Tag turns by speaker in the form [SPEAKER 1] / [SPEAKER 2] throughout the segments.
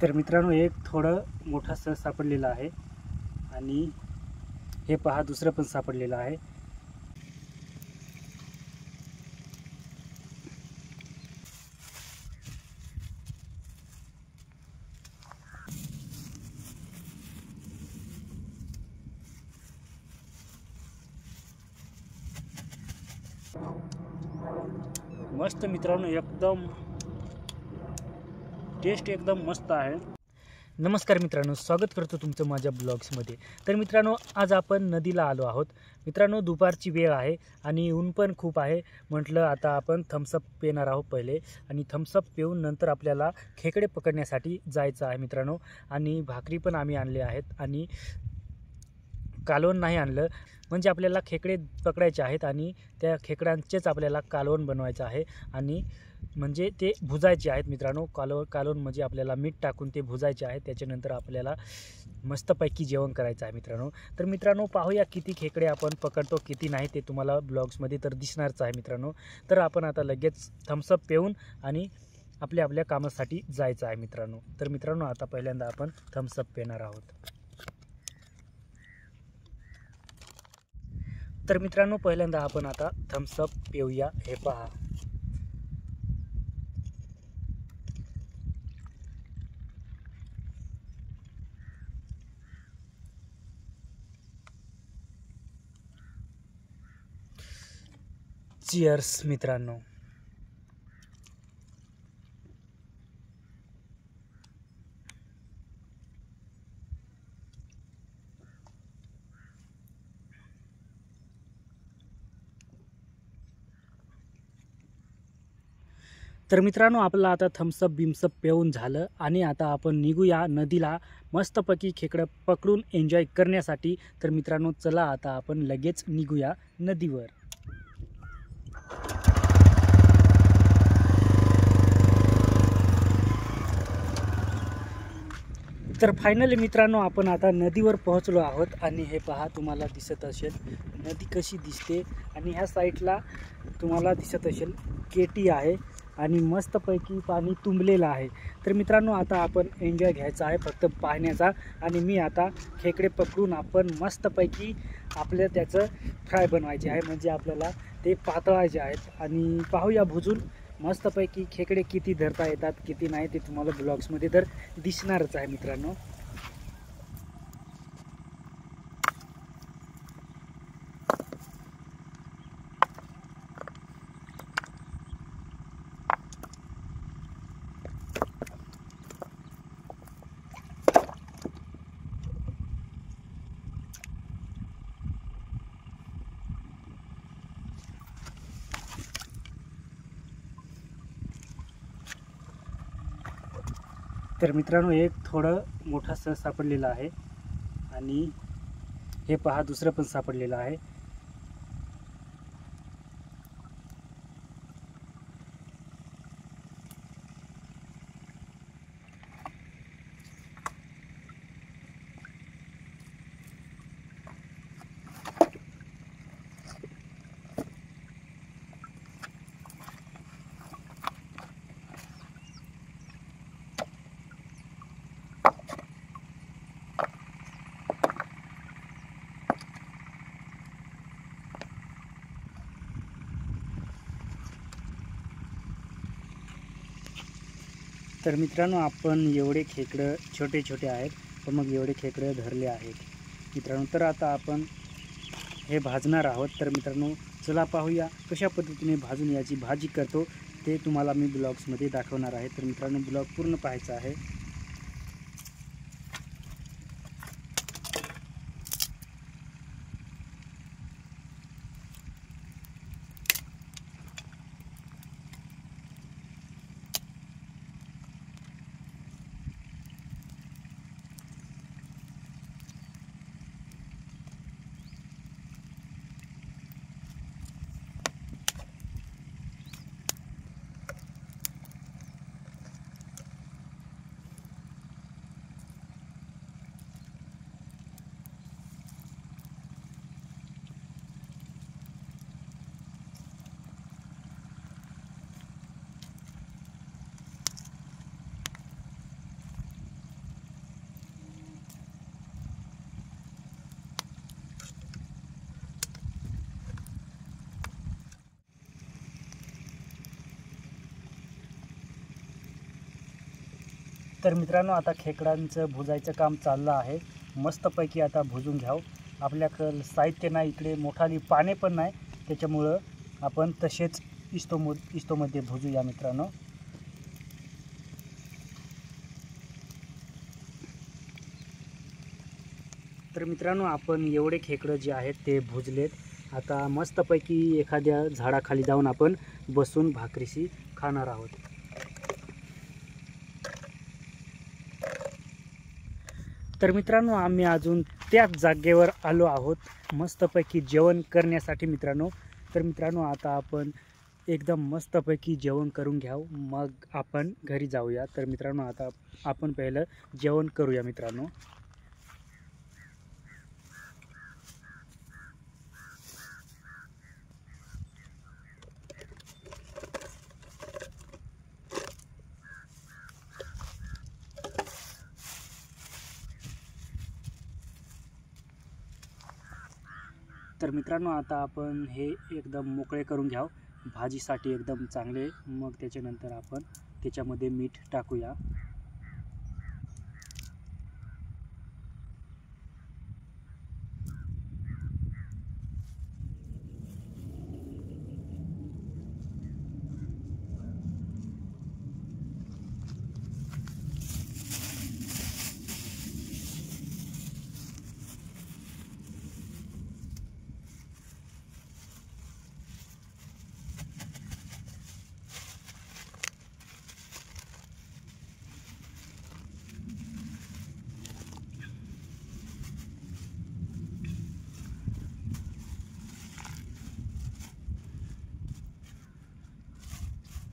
[SPEAKER 1] तर मित्रांनो, एक थोडं मोठा सर सापडलेला आहे आणि हे पहा दुसरं पण सापडलेलं आहे. मस्त मित्रांनो, एकदम टेस्ट एकदम मस्त आहे. नमस्कार मित्रांनो, स्वागत करतो तुमचं माझ्या ब्लॉग्समध्ये. तर मित्रांनो, आज आपण नदीला आलो आहोत. मित्रांनो, दुपारची वेळ आहे आणि ऊन पण खूप आहे. म्हटलं आता आपण थम्सअप पिणार आहोत पहिले, आणि थम्सअप पिऊन नंतर आपल्याला खेकडे पकडण्यासाठी जायचं आहे मित्रांनो. आणि भाकरी पण आम्ही आणले आहेत आणि कालवण नाही आणलं, म्हणजे आपल्याला खेकडे पकडायचे आहेत आणि त्या खेकड्यांचेच आपल्याला कालवण बनवायचं आहे. आणि म्हणजे ते भुजायचे आहेत मित्रांनो. कालवण म्हणजे आपल्याला मीठ टाकून ते भुजायचे आहेत. त्याच्यानंतर आपल्याला मस्तपैकी जेवण करायचं आहे मित्रांनो. तर मित्रांनो, पाहूया किती खेकडे आपण पकडतो, किती नाही ते तुम्हाला ब्लॉग्समध्ये तर दिसणारच आहे मित्रांनो. तर आपण आता लगेच थम्सअप पिऊन आणि आपल्या कामासाठी जायचं आहे मित्रांनो. तर मित्रांनो, आता पहिल्यांदा आपण थम्सअप पिणार आहोत. तर मित्रांनो, पहिल्यांदा आपण आता थम्सअप पिऊया. हे पहा, चिअर्स मित्रांनो. तर मित्रांनो, आपलं आता थम्सअप बिम्सअप पिऊन झालं आणि आता आपण निघूया नदीला मस्तपैकी खेकडं पकडून एन्जॉय करण्यासाठी. तर मित्रांनो, चला आता आपण लगेच निघूया नदीवर. तर फायनली मित्रांनो, आपण आता नदीवर पोहोचलो आहोत आणि हे पहा, तुम्हाला दिसत असेल नदी कशी दिसते. आणि ह्या साईडला तुम्हाला दिसत असेल केटी आहे आणि मस्तपैकी पाणी तुंबलेलं आहे. तर मित्रांनो, आता आपण एन्जॉय घ्यायचा आहे, फक्त पाहण्याचा. आणि मी आता खेकडे पकडून आपण मस्तपैकी त्याचं फ्राय बनवायचे आहे, म्हणजे आपल्याला ते पातळायचे आहेत. आणि पाहूया भुजून मस्तपैकी खेकडे किती धरता येतात किती नाही ते तुम्हाला ब्लॉग्समध्ये तर दिसणारच आहे मित्रांनो. तर मित्रांनो, एक थोडं मोठा सर सापडलेला आहे आणि हे पहा दुसरं पण सापडलेलं आहे. तर मित्रांनो, आपण एवढे खेकडं छोटे छोटे आहेत, पण मग एवढे खेकडं धरले आहेत मित्रांनो. तर आता आपण हे भाजणार आहोत. तर मित्रांनो, चला पाहूया कशा पद्धतीने भाजून याची भाजी करतो ते तुम्हाला मी ब्लॉग्समध्ये दाखवणार आहे. तर मित्रांनो, ब्लॉग पूर्ण पाहायचा आहे. तर मित्रांनो आता खेकड्यांचं भुजायचं काम चाललं आहे. मस्तपैकी आता भुजून घ्यावं. आपल्याकडं साहित्य नाही, इकडे मोठाली पाने पण नाही, त्याच्यामुळं आपण तसेच इस्टोमध्ये भुजूया मित्रांनो. तर मित्रांनो आपण एवढे खेकडं जे आहेत ते भुजलेत. आता मस्तपैकी एखाद्या झाडाखाली जाऊन आपण बसून भाकरीशी खाणार आहोत. तर मित्रांनो आम्ही अजून त्याच जागेवर आलो आहोत मस्तपैकी जेवण करण्यासाठी मित्रांनो. तर मित्रांनो आता आपण एकदम मस्तपैकी जेवण करून घ्यावं, मग आपण घरी जाऊया. तर मित्रांनो आता आपण पहिलं जेवण करूया मित्रांनो. तर मित्रांनो आता आपण हे एकदम मोकळे करून घ्यावं, भाजीसाठी एकदम चांगले. मग त्याच्यानंतर आपण त्याच्यामध्ये मीठ टाकूया.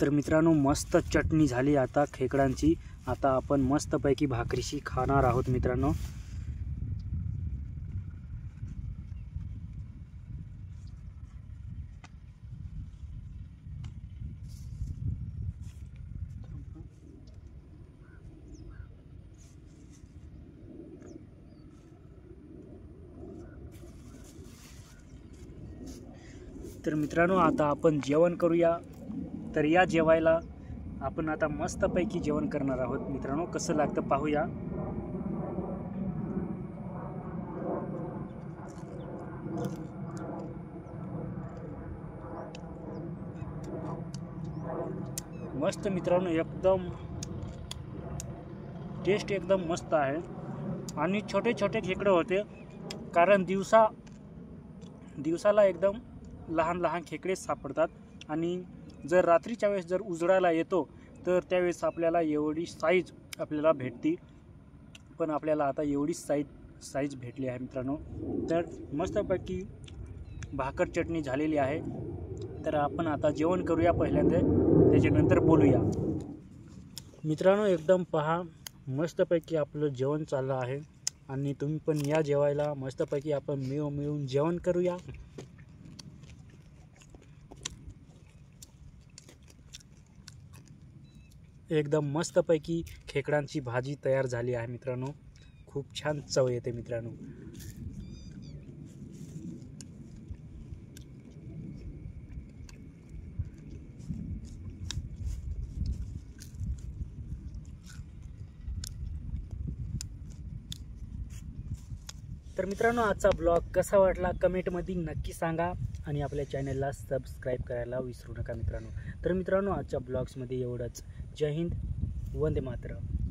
[SPEAKER 1] तर मित्रांनो मस्त चटणी झाली आता खेकड्यांची. आता आपण मस्तपैकी भाकरीशी खाणार आहोत मित्रांनो. तर मित्रांनो आता आपण जेवण करूया. तर या जेवायला आपण आता मस्तपैकी जेवण करणार आहोत मित्रांनो. कसं लागतं पाहूया. मस्त मित्रांनो, एकदम टेस्ट एकदम मस्त आहे. आणि छोटे छोटे खेकडे होते, कारण दिवसाला एकदम लहान लहान खेकडे सापडतात. आणि जर रात्रीच्या वेळेस जर उजळायला येतो तर त्यावेळेस आपल्याला एवढी साईज आपल्याला भेटते. पण आपल्याला आता एवढी साईज भेटली आहे मित्रांनो. तर मस्तपैकी भाकर चटणी झालेली आहे. तर आपण आता जेवण करूया पहिल्यांदा, त्याच्यानंतर बोलूया मित्रांनो. एकदम पहा मस्तपैकी आपलं जेवण चाललं आहे. आणि तुम्ही पण या जेवायला मस्तपैकी आपण मिळून जेवण करूया. एकदम मस्तपैकी खेकड्यांची भाजी तयार झाली आहे मित्रांनो. खूप छान चव येते मित्रांनो. तर मित्रांनो आजचा ब्लॉग कसा वाटला कमेंटमध्ये नक्की सांगा. आणि आपल्या चॅनलला सबस्क्राईब करायला विसरू नका मित्रांनो. तर मित्रांनो आजच्या ब्लॉग्समध्ये एवढंच. जय हिंद, वंदे मातरम.